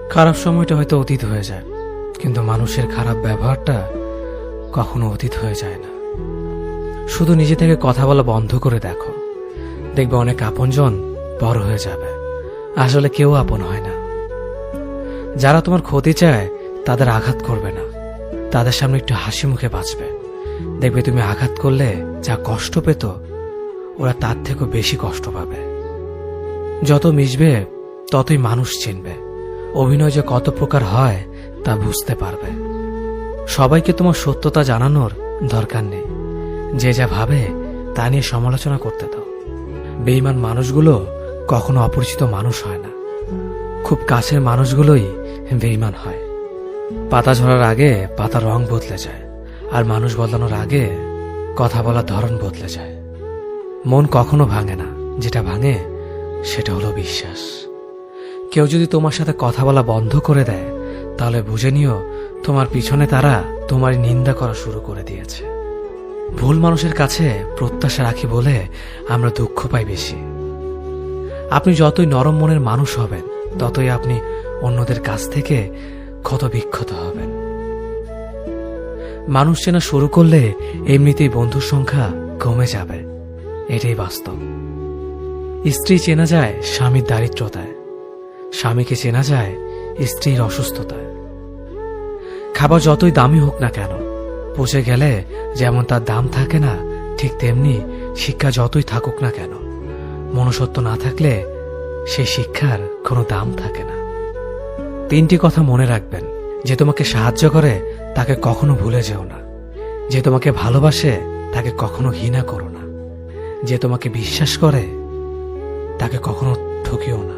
খারাপ সময়টা হয়তো অতীত হয়ে যায়, কিন্তু মানুষের খারাপ ব্যবহারটা কখনো অতীত হয়ে যায় না। শুধু নিজে থেকে কথা বলা বন্ধ করে দেখো, দেখবে অনেক আপনজন বড় হয়ে যাবে। আসলে কেউ আপন হয় না। যারা তোমার ক্ষতি চায় তাদের আঘাত করবে না, তাদের সামনে একটু হাসি মুখে বাঁচবে। দেখবে তুমি আঘাত করলে যা কষ্ট পেত, ওরা তার থেকেও বেশি কষ্ট পাবে। যত মিশবে ততই মানুষ চিনবে। অভিনয় যে কত প্রকার হয় তা বুঝতে পারবে। সবাইকে তোমার সত্যতা জানানোর দরকার নেই। যে যা ভাবে তা নিয়ে সমালোচনা করতে দাও। বেঈমান মানুষগুলো কখনো অপরিচিত মানুষ হয় না। খুব কাছের মানুষগুলোই বেঈমান হয়। পাতা ঝরার আগে পাতার রং বদলে যায়, আর মানুষ বদলানোর আগে কথা বলার ধরন বদলে যায়। মন কখনো ভাঙে না, যেটা ভাঙে সেটা হলো বিশ্বাস। কেউ যদি তোমার সাথে কথা বলা বন্ধ করে দেয়, তাহলে বুঝে নিও তোমার পিছনে তারা তোমার নিন্দা করা শুরু করে দিয়েছে। ভুল মানুষের কাছে প্রত্যাশা রাখি বলে আমরা দুঃখ পাই বেশি। আপনি যতই নরম মনের মানুষ হবেন, ততই আপনি অন্যদের কাছ থেকে ক্ষত বিক্ষত হবেন। মানুষ চেনা শুরু করলে এমনিতেই বন্ধুর সংখ্যা কমে যাবে, এটাই বাস্তব। স্ত্রী চেনা যায় স্বামীর দারিদ্রতায়, স্বামীকে চেনা যায় স্ত্রীর অসুস্থতায়। খাবার যতই দামি হোক না কেন, পচে গেলে যেমন তার দাম থাকে না, ঠিক তেমনি শিক্ষা যতই থাকুক না কেন, মনুষ্যত্ব না থাকলে সেই শিক্ষার কোনো দাম থাকে না। 3টি কথা মনে রাখবেন। যে তোমাকে সাহায্য করে তাকে কখনো ভুলে যেও না। যে তোমাকে ভালোবাসে তাকে কখনো ঘৃণা করো না। যে তোমাকে বিশ্বাস করে তাকে কখনো ঠকিও না।